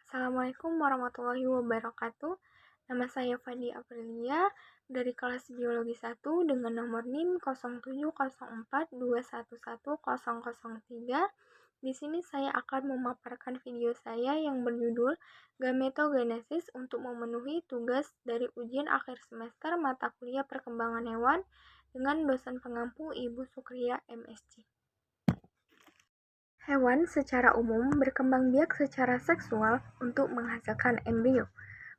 Assalamualaikum warahmatullahi wabarakatuh. Nama saya Fadi Aprilia dari kelas Biologi 1 dengan nomor NIM 0704211003. Di sini saya akan memaparkan video saya yang berjudul Gametogenesis untuk memenuhi tugas dari ujian akhir semester mata kuliah perkembangan hewan dengan dosen pengampu Ibu Sukria MSc. Hewan secara umum berkembang biak secara seksual untuk menghasilkan embrio.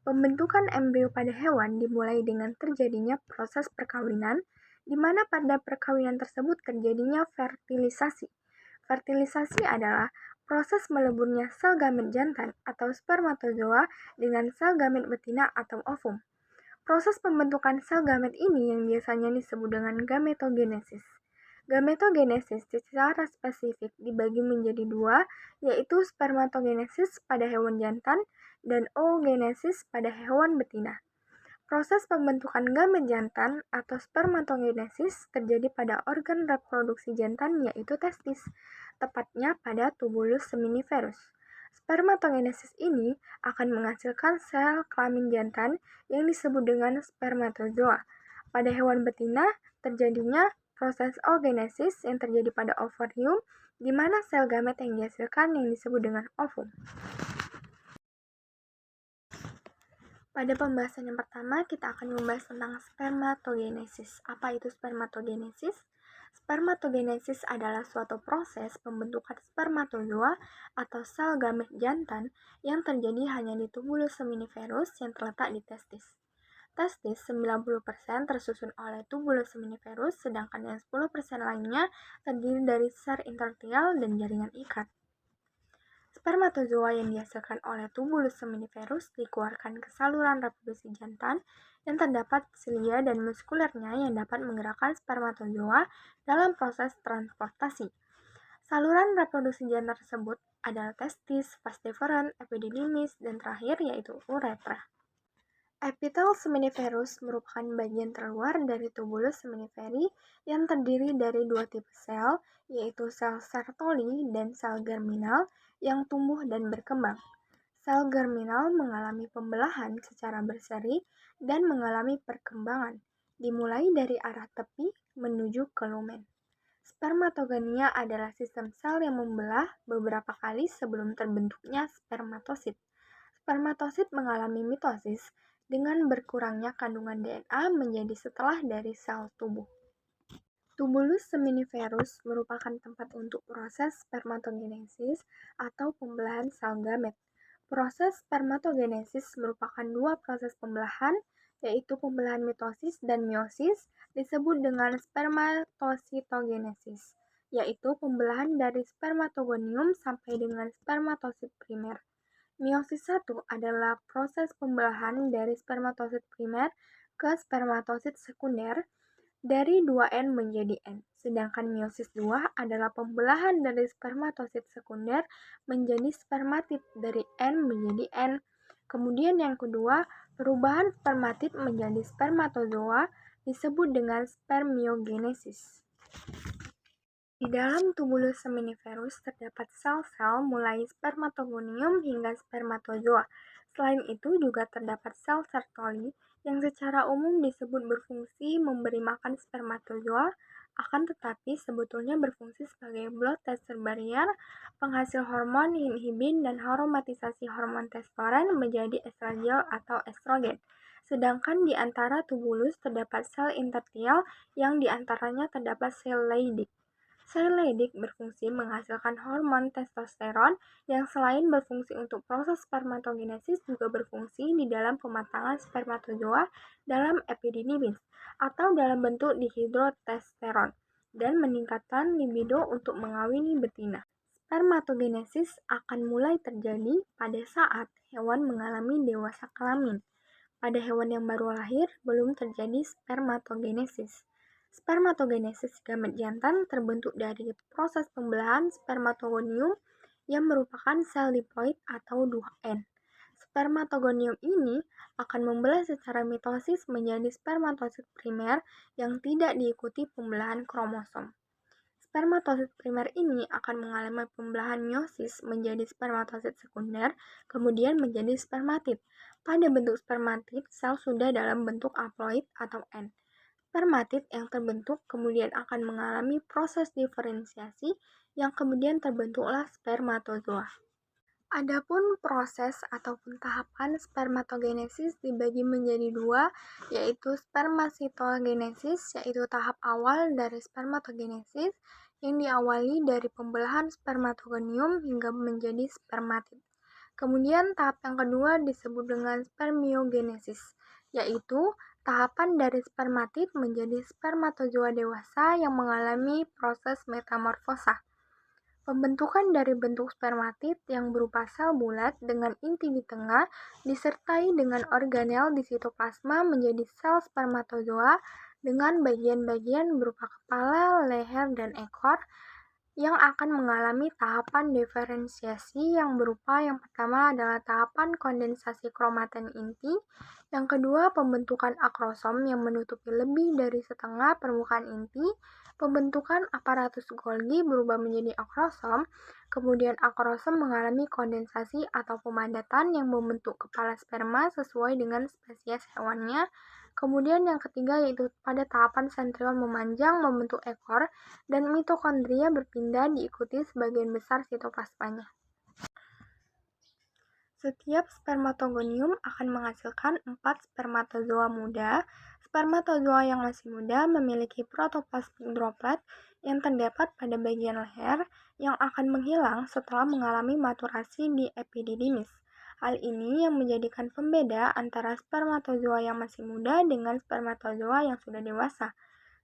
Pembentukan embrio pada hewan dimulai dengan terjadinya proses perkawinan, di mana pada perkawinan tersebut terjadinya fertilisasi. Fertilisasi adalah proses meleburnya sel gamet jantan atau spermatozoa dengan sel gamet betina atau ovum. Proses pembentukan sel gamet ini yang biasanya disebut dengan gametogenesis. Gametogenesis secara spesifik dibagi menjadi dua, yaitu spermatogenesis pada hewan jantan dan oogenesis pada hewan betina. Proses pembentukan gamet jantan atau spermatogenesis terjadi pada organ reproduksi jantan yaitu testis, tepatnya pada tubulus seminiferus. Spermatogenesis ini akan menghasilkan sel kelamin jantan yang disebut dengan spermatozoa. Pada hewan betina terjadinya proses oogenesis yang terjadi pada ovarium, di mana sel gamet yang dihasilkan yang disebut dengan ovum. Pada pembahasan yang pertama, kita akan membahas tentang spermatogenesis. Apa itu spermatogenesis? Spermatogenesis adalah suatu proses pembentukan spermatozoa atau sel gamet jantan yang terjadi hanya di tubulus seminiferus yang terletak di testis. Testis 90% tersusun oleh tubulus seminiferus, sedangkan yang 10% lainnya terdiri dari sel intertial dan jaringan ikat. Spermatozoa yang dihasilkan oleh tubulus seminiferus dikeluarkan ke saluran reproduksi jantan yang terdapat silia dan muskulernya yang dapat menggerakkan spermatozoa dalam proses transportasi. Saluran reproduksi jantan tersebut adalah testis, vas deferens, epididymis, dan terakhir yaitu uretra. Epitel seminiferus merupakan bagian terluar dari tubulus seminiferi yang terdiri dari dua tipe sel, yaitu sel Sertoli dan sel germinal yang tumbuh dan berkembang. Sel germinal mengalami pembelahan secara berseri dan mengalami perkembangan, dimulai dari arah tepi menuju ke lumen. Spermatogenia adalah sistem sel yang membelah beberapa kali sebelum terbentuknya spermatosit. Spermatosit mengalami mitosis dengan berkurangnya kandungan DNA menjadi setelah dari sel tubuh. Tubulus seminiferus merupakan tempat untuk proses spermatogenesis atau pembelahan sel gamet. Proses spermatogenesis merupakan dua proses pembelahan, yaitu pembelahan mitosis dan meiosis, disebut dengan spermatositogenesis, yaitu pembelahan dari spermatogonium sampai dengan spermatosit primer. Meiosis 1 adalah proses pembelahan dari spermatosit primer ke spermatosit sekunder dari 2N menjadi N. Sedangkan meiosis 2 adalah pembelahan dari spermatosit sekunder menjadi spermatid dari N menjadi N. Kemudian yang kedua, perubahan spermatid menjadi spermatozoa disebut dengan spermiogenesis. Di dalam tubulus seminiferus terdapat sel-sel mulai spermatogonium hingga spermatozoa. Selain itu juga terdapat sel Sertoli yang secara umum disebut berfungsi memberi makan spermatozoa, akan tetapi sebetulnya berfungsi sebagai blood tester barrier, penghasil hormon inhibin dan aromatisasi hormon testosteron menjadi estradiol atau estrogen. Sedangkan di antara tubulus terdapat sel intertial yang diantaranya terdapat sel Leydig. Sel Leydig berfungsi menghasilkan hormon testosteron yang selain berfungsi untuk proses spermatogenesis juga berfungsi di dalam pematangan spermatozoa dalam epididymis atau dalam bentuk dihidrotestosteron dan meningkatkan libido untuk mengawini betina. Spermatogenesis akan mulai terjadi pada saat hewan mengalami dewasa kelamin. Pada hewan yang baru lahir belum terjadi spermatogenesis. Spermatogenesis gamet jantan terbentuk dari proses pembelahan spermatogonium yang merupakan sel diploid atau 2N. Spermatogonium ini akan membelah secara mitosis menjadi spermatosit primer yang tidak diikuti pembelahan kromosom. Spermatosit primer ini akan mengalami pembelahan meiosis menjadi spermatosit sekunder, kemudian menjadi spermatid. Pada bentuk spermatid, sel sudah dalam bentuk haploid atau N. Spermatid yang terbentuk kemudian akan mengalami proses diferensiasi yang kemudian terbentuklah spermatozoa. Adapun proses ataupun tahapan spermatogenesis dibagi menjadi dua, yaitu spermasitogenesis, yaitu tahap awal dari spermatogenesis yang diawali dari pembelahan spermatogonium hingga menjadi spermatid. Kemudian tahap yang kedua disebut dengan spermiogenesis, yaitu tahapan dari spermatid menjadi spermatozoa dewasa yang mengalami proses metamorfosa. Pembentukan dari bentuk spermatid yang berupa sel bulat dengan inti di tengah disertai dengan organel di sitoplasma menjadi sel spermatozoa dengan bagian-bagian berupa kepala, leher, dan ekor yang akan mengalami tahapan diferensiasi yang berupa yang pertama adalah tahapan kondensasi kromatin inti, yang kedua pembentukan akrosom yang menutupi lebih dari setengah permukaan inti, pembentukan aparatus Golgi berubah menjadi akrosom, kemudian akrosom mengalami kondensasi atau pemadatan yang membentuk kepala sperma sesuai dengan spesies hewannya. Kemudian yang ketiga yaitu pada tahapan sentriol memanjang membentuk ekor dan mitokondria berpindah diikuti sebagian besar sitoplasmanya. Setiap spermatogonium akan menghasilkan 4 spermatozoa muda. Spermatozoa yang masih muda memiliki protoplasmic droplet yang terdapat pada bagian leher yang akan menghilang setelah mengalami maturasi di epididymis. Hal ini yang menjadikan pembeda antara spermatozoa yang masih muda dengan spermatozoa yang sudah dewasa.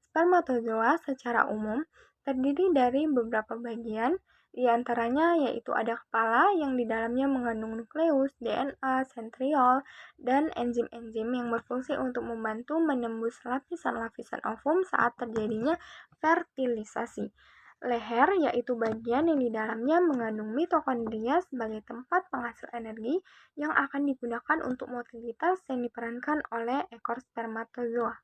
Spermatozoa secara umum terdiri dari beberapa bagian, di antaranya yaitu ada kepala yang di dalamnya mengandung nukleus, DNA, sentriol, dan enzim-enzim yang berfungsi untuk membantu menembus lapisan-lapisan ovum saat terjadinya fertilisasi. Leher yaitu bagian yang di dalamnya mengandung mitokondria sebagai tempat penghasil energi yang akan digunakan untuk motilitas yang diperankan oleh ekor spermatozoa.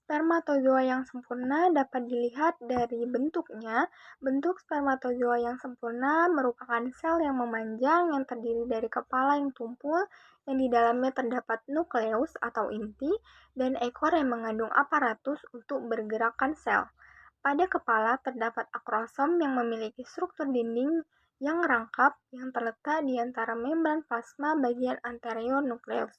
Spermatozoa yang sempurna dapat dilihat dari bentuknya. Bentuk spermatozoa yang sempurna merupakan sel yang memanjang yang terdiri dari kepala yang tumpul yang di dalamnya terdapat nukleus atau inti dan ekor yang mengandung aparatus untuk bergerakkan sel. Pada kepala terdapat akrosom yang memiliki struktur dinding yang rangkap yang terletak di antara membran plasma bagian anterior nukleus.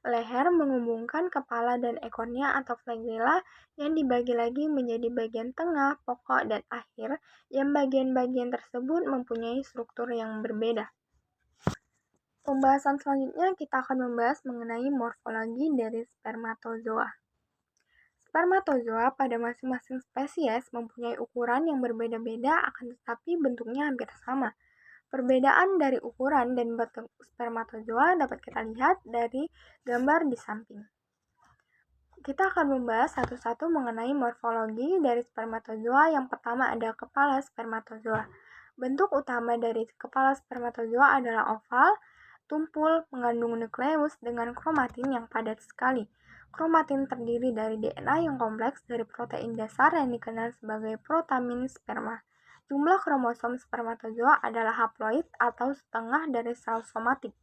Leher menghubungkan kepala dan ekornya atau flagella yang dibagi lagi menjadi bagian tengah, pokok, dan akhir yang bagian-bagian tersebut mempunyai struktur yang berbeda. Pembahasan selanjutnya kita akan membahas mengenai morfologi dari spermatozoa. Spermatozoa pada masing-masing spesies mempunyai ukuran yang berbeda-beda akan tetapi bentuknya hampir sama. Perbedaan dari ukuran dan bentuk spermatozoa dapat kita lihat dari gambar di samping. Kita akan membahas satu-satu mengenai morfologi dari spermatozoa. Yang pertama ada kepala spermatozoa. Bentuk utama dari kepala spermatozoa adalah oval, tumpul, mengandung nukleus dengan kromatin yang padat sekali. Kromatin terdiri dari DNA yang kompleks dari protein dasar yang dikenal sebagai protamin sperma. Jumlah kromosom spermatozoa adalah haploid atau setengah dari sel somatik.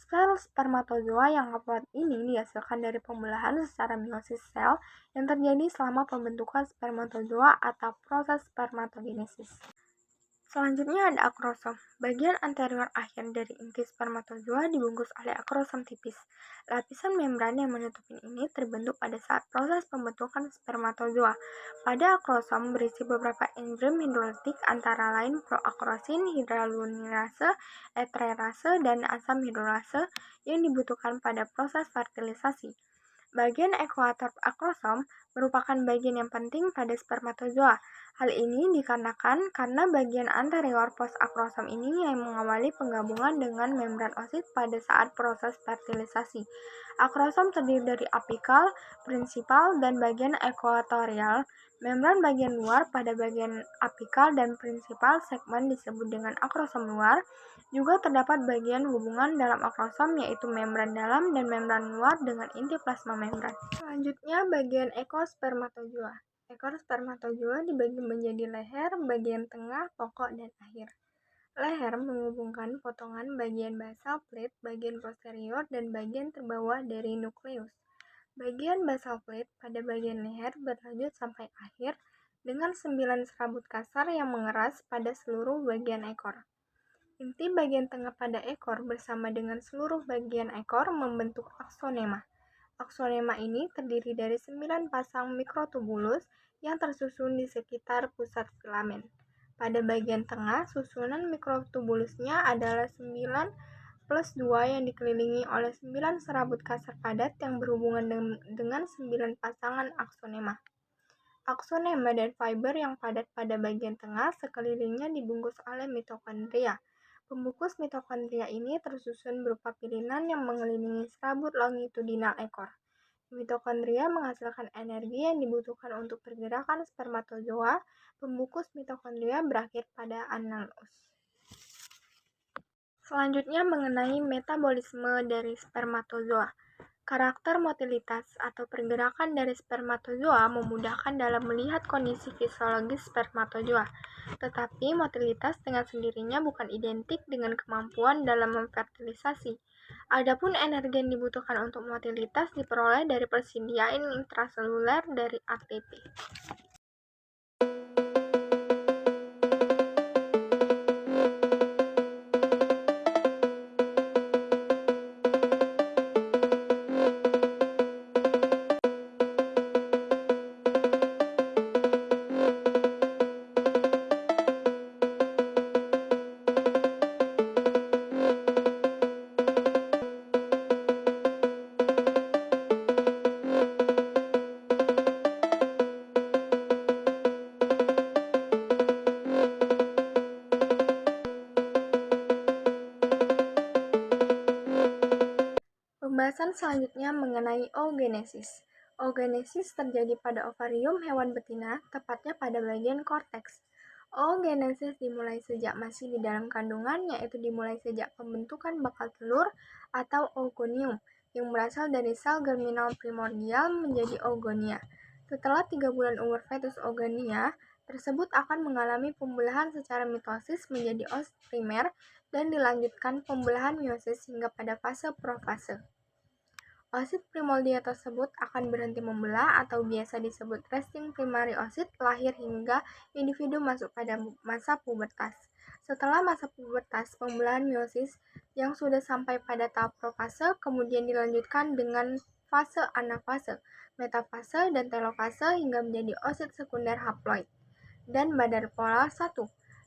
Sel spermatozoa yang haploid ini dihasilkan dari pembelahan secara meiosis sel yang terjadi selama pembentukan spermatozoa atau proses spermatogenesis. Selanjutnya ada akrosom. Bagian anterior akhir dari inti spermatozoa dibungkus oleh akrosom tipis. Lapisan membran yang menutupi ini terbentuk pada saat proses pembentukan spermatozoa. Pada akrosom berisi beberapa enzim hidrolitik antara lain proakrosin, hidrogenase, esterase, dan asam hidrolase yang dibutuhkan pada proses fertilisasi. Bagian ekuator akrosom merupakan bagian yang penting pada spermatozoa. Hal ini dikarenakan karena bagian anterior pos akrosom ini yang mengawali penggabungan dengan membran osit pada saat proses fertilisasi. Akrosom terdiri dari apikal, prinsipal, dan bagian ekuatorial. Membran bagian luar pada bagian apikal dan prinsipal segmen disebut dengan akrosom luar. Juga terdapat bagian hubungan dalam akrosom yaitu membran dalam dan membran luar dengan inti plasma membran. Selanjutnya bagian ekospermatozoa. Ekor spermatozoa dibagi menjadi leher, bagian tengah, pokok, dan akhir. Leher menghubungkan potongan bagian basal plate, bagian posterior, dan bagian terbawah dari nukleus. Bagian basal plate pada bagian leher berlanjut sampai akhir dengan 9 serabut kasar yang mengeras pada seluruh bagian ekor. Inti bagian tengah pada ekor bersama dengan seluruh bagian ekor membentuk aksonema. Aksonema ini terdiri dari 9 pasang mikrotubulus yang tersusun di sekitar pusat filamen. Pada bagian tengah, susunan mikrotubulusnya adalah 9 plus 2 yang dikelilingi oleh 9 serabut kasar padat yang berhubungan dengan 9 pasangan aksonema. Aksonema dan fiber yang padat pada bagian tengah sekelilingnya dibungkus oleh mitokondria. Pembungkus mitokondria ini tersusun berupa pilihan yang mengelilingi serabut longitudinal ekor. Mitokondria menghasilkan energi yang dibutuhkan untuk pergerakan spermatozoa. Pembungkus mitokondria berakhir pada analos. Selanjutnya mengenai metabolisme dari spermatozoa. Karakter motilitas atau pergerakan dari spermatozoa memudahkan dalam melihat kondisi fisiologis spermatozoa. Tetapi motilitas dengan sendirinya bukan identik dengan kemampuan dalam memfertilisasi. Adapun energi yang dibutuhkan untuk motilitas diperoleh dari persediaan intraseluler dari ATP. Pembahasan selanjutnya mengenai oogenesis. Oogenesis terjadi pada ovarium hewan betina, tepatnya pada bagian korteks. Oogenesis dimulai sejak masih di dalam kandungan, yaitu dimulai sejak pembentukan bakal telur atau oogonium yang berasal dari sel germinal primordial menjadi oogonia. Setelah 3 bulan umur fetus oogonia tersebut akan mengalami pembelahan secara mitosis menjadi oosit primer dan dilanjutkan pembelahan meiosis hingga pada fase profase. Oosit primordial tersebut akan berhenti membelah atau biasa disebut resting primary oosit lahir hingga individu masuk pada masa pubertas. Setelah masa pubertas, pembelahan meiosis yang sudah sampai pada tahap profase kemudian dilanjutkan dengan fase anafase, metafase, dan telofase hingga menjadi oosit sekunder haploid dan badan polar 1.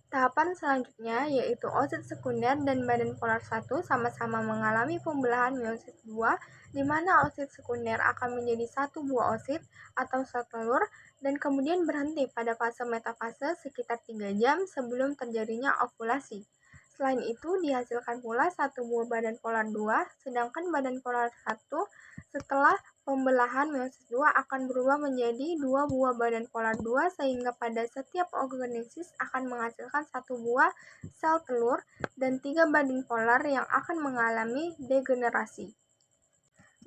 Tahapan selanjutnya yaitu oosit sekunder dan badan polar 1 sama-sama mengalami pembelahan meiosis 2 di mana oosit sekunder akan menjadi satu buah oosit atau sel telur dan kemudian berhenti pada fase metafase sekitar 3 jam sebelum terjadinya ovulasi. Selain itu dihasilkan pula satu buah badan polar 2, sedangkan badan polar 1 setelah pembelahan meiosis 2 akan berubah menjadi 2 buah badan polar 2 sehingga pada setiap oogenesis akan menghasilkan satu buah sel telur dan 3 badan polar yang akan mengalami degenerasi.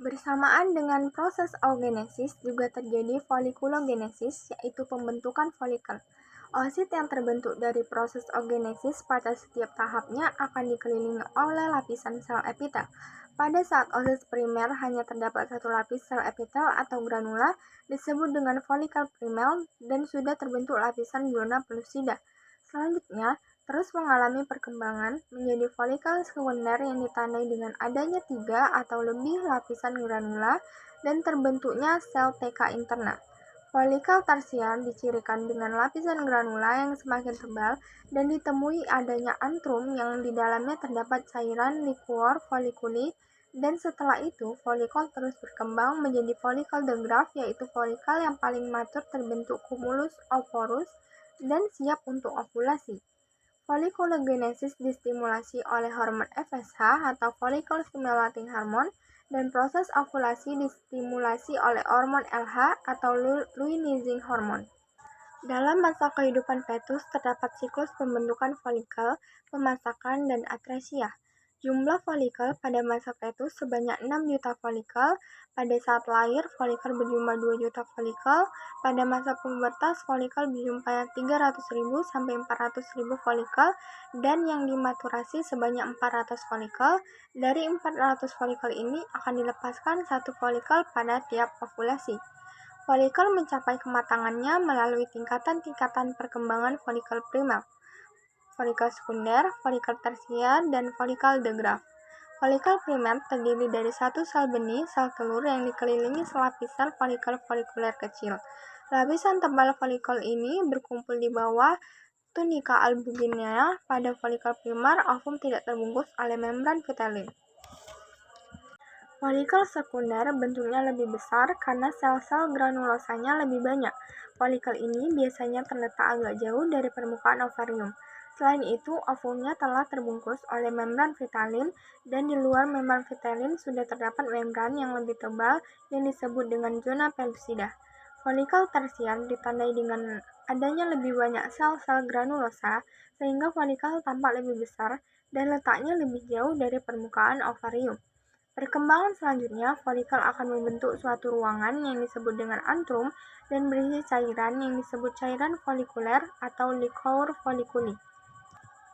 Bersamaan dengan proses oogenesis juga terjadi folikulogenesis, yaitu pembentukan folikel. Oosit yang terbentuk dari proses oogenesis pada setiap tahapnya akan dikelilingi oleh lapisan sel epitel. Pada saat oosit primer hanya terdapat satu lapis sel epitel atau granula disebut dengan folikel primer dan sudah terbentuk lapisan zona pellucida. Selanjutnya, terus mengalami perkembangan menjadi folikel sekunder yang ditandai dengan adanya 3 atau lebih lapisan granula dan terbentuknya sel TK interna. Folikel tersier dicirikan dengan lapisan granula yang semakin tebal dan ditemui adanya antrum yang di dalamnya terdapat cairan liquor foliculi dan setelah itu folikel terus berkembang menjadi folikel de Graaff yaitu folikel yang paling matur terbentuk cumulus oporus dan siap untuk ovulasi. Folikulogenesis distimulasi oleh hormon FSH atau follicle stimulating hormone dan proses ovulasi distimulasi oleh hormon LH atau luteinizing hormone. Dalam masa kehidupan fetus terdapat siklus pembentukan folikel, pemasakan, dan atresia. Jumlah folikel pada masa fetus sebanyak 6 juta folikel, pada saat lahir folikel berjumlah 2 juta folikel, pada masa pubertas folikel berjumlah 300.000 sampai 400.000 folikel, dan yang dimaturasi sebanyak 400 folikel. Dari 400 folikel ini akan dilepaskan satu folikel pada tiap ovulasi. Folikel mencapai kematangannya melalui tingkatan-tingkatan perkembangan folikel primer, folikel sekunder, folikel tersier, dan folikel de Graaff. Folikel primer terdiri dari satu sel benih, sel telur yang dikelilingi selapisan folikel folikuler kecil. Lapisan tebal folikel ini berkumpul di bawah tunika albumina. Pada folikel primer, ovum tidak terbungkus oleh membran vitelin. Folikel sekunder bentuknya lebih besar karena sel-sel granulosanya lebih banyak. Folikel ini biasanya terletak agak jauh dari permukaan ovarium. Selain itu, ovumnya telah terbungkus oleh membran vitelin, dan di luar membran vitelin sudah terdapat membran yang lebih tebal yang disebut dengan zona pellucida. Folikel tersier ditandai dengan adanya lebih banyak sel-sel granulosa, sehingga folikel tampak lebih besar dan letaknya lebih jauh dari permukaan ovarium. Perkembangan selanjutnya, folikel akan membentuk suatu ruangan yang disebut dengan antrum dan berisi cairan yang disebut cairan folikuler atau liquor folliculi.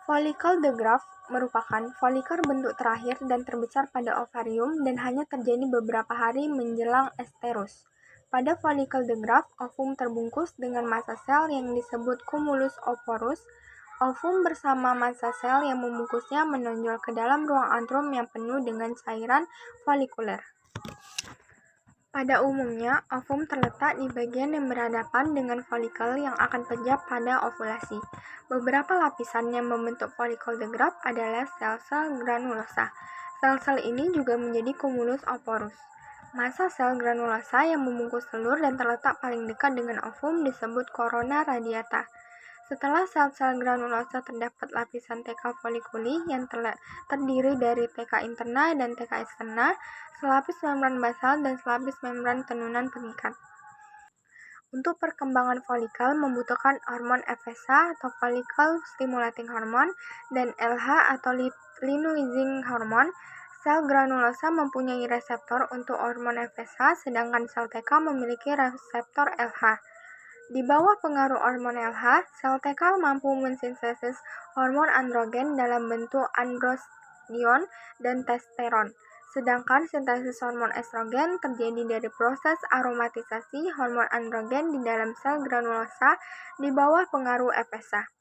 Folikel de Graaff merupakan folikel bentuk terakhir dan terbesar pada ovarium dan hanya terjadi beberapa hari menjelang esterus. Pada folikel de Graaff, ovum terbungkus dengan massa sel yang disebut cumulus oporus. Ovum bersama massa sel yang membungkusnya menonjol ke dalam ruang antrum yang penuh dengan cairan folikuler. Pada umumnya, ovum terletak di bagian yang berhadapan dengan folikel yang akan pejah pada ovulasi. Beberapa lapisan yang membentuk folikel de Graaff adalah sel-sel granulosa. Sel-sel ini juga menjadi cumulus oporus. Massa sel granulosa yang membungkus telur dan terletak paling dekat dengan ovum disebut corona radiata. Setelah sel-sel granulosa terdapat lapisan TK folikuli yang terdiri dari TK interna dan TK eksterna, selapis membran basal dan selapis membran tenunan pengikat. Untuk perkembangan folikel membutuhkan hormon FSH atau follicle stimulating hormone dan LH atau luteinizing hormone. Sel granulosa mempunyai reseptor untuk hormon FSH, sedangkan sel TK memiliki reseptor LH. Di bawah pengaruh hormon LH, sel TK mampu mensintesis hormon androgen dalam bentuk androstendion dan testosteron. Sedangkan sintesis hormon estrogen terjadi dari proses aromatisasi hormon androgen di dalam sel granulosa di bawah pengaruh FSH.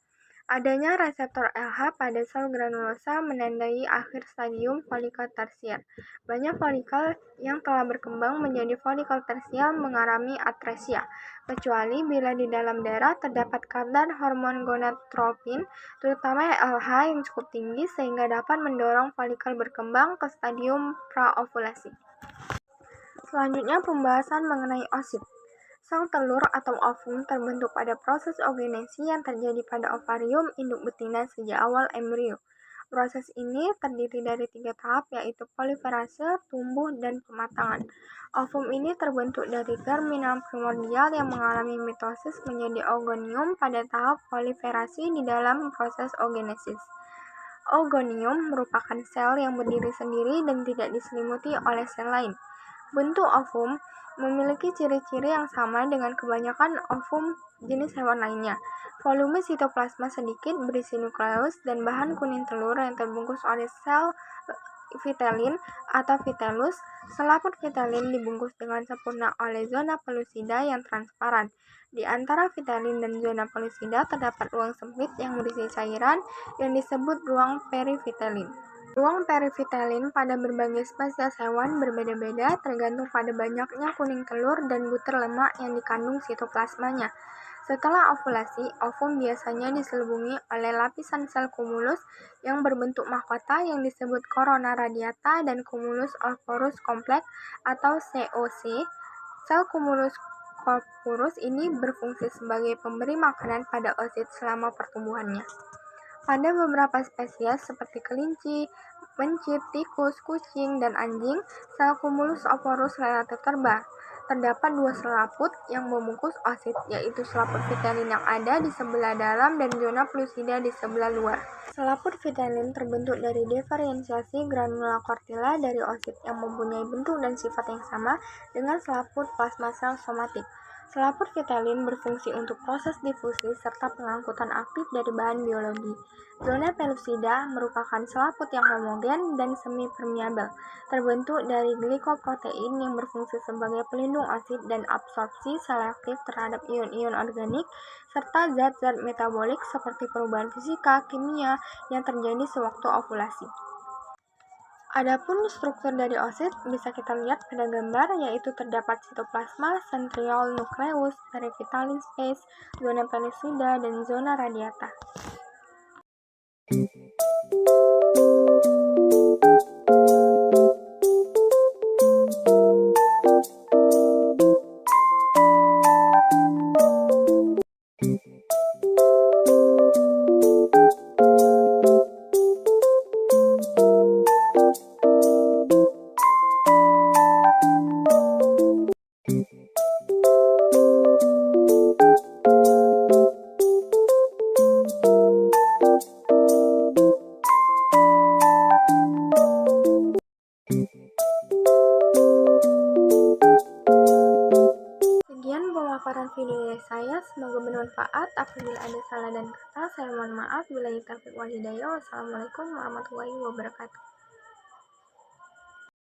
Adanya reseptor LH pada sel granulosa menandai akhir stadium folikel tersier. Banyak folikel yang telah berkembang menjadi folikel tersier mengalami atresia, kecuali bila di dalam darah terdapat kadar hormon gonadotropin, terutama LH yang cukup tinggi sehingga dapat mendorong folikel berkembang ke stadium praovulasi. Selanjutnya pembahasan mengenai oosit. Sel telur atau ovum terbentuk pada proses oogenesi yang terjadi pada ovarium induk betina sejak awal embrio. Proses ini terdiri dari 3 tahap, yaitu proliferase, tumbuh, dan pematangan. Ovum ini terbentuk dari germinal primordial yang mengalami mitosis menjadi oogonium pada tahap proliferasi di dalam proses oogenesis. Oogonium merupakan sel yang berdiri sendiri dan tidak diselimuti oleh sel lain. Bentuk ovum memiliki ciri-ciri yang sama dengan kebanyakan ovum jenis hewan lainnya. Volume sitoplasma sedikit, berisi nukleus dan bahan kuning telur yang terbungkus oleh sel vitelin atau vitellus. Selaput vitelin dibungkus dengan sempurna oleh zona pellucida yang transparan. Di antara vitelin dan zona pellucida terdapat ruang sempit yang berisi cairan yang disebut ruang perivitelin. Ruang perivitelin pada berbagai spesies hewan berbeda-beda tergantung pada banyaknya kuning telur dan butir lemak yang dikandung sitoplasmanya. Setelah ovulasi, ovum biasanya diselubungi oleh lapisan sel cumulus yang berbentuk mahkota yang disebut corona radiata dan cumulus oporus kompleks atau COC. Sel cumulus corpus ini berfungsi sebagai pemberi makanan pada oosit selama pertumbuhannya. Pada beberapa spesies seperti kelinci, mencit, tikus, kucing, dan anjing, sel cumulus oporus relatif terdapat dua selaput yang membungkus osit, yaitu selaput vitelin yang ada di sebelah dalam dan zona pellucida di sebelah luar. Selaput vitelin terbentuk dari diferensiasi granula kortila dari osit yang mempunyai bentuk dan sifat yang sama dengan selaput plasma sel somatik. Selaput vitelin berfungsi untuk proses difusi serta pengangkutan aktif dari bahan biologi. Zona pellucida merupakan selaput yang homogen dan semi-permeabel, terbentuk dari glikoprotein yang berfungsi sebagai pelindung osit dan absorpsi selektif terhadap ion-ion organik serta zat-zat metabolik seperti perubahan fisika, kimia yang terjadi sewaktu ovulasi. Adapun struktur dari osit bisa kita lihat pada gambar, yaitu terdapat sitoplasma, centriole nucleus, perivitallin space, zona pellucida, dan zona radiata. Sekian pemaparan video dari saya, semoga bermanfaat. Apabila ada salah dan kata, saya mohon maaf. Billahi taufiq wal hidayah. Wassalamualaikum warahmatullahi wabarakatuh.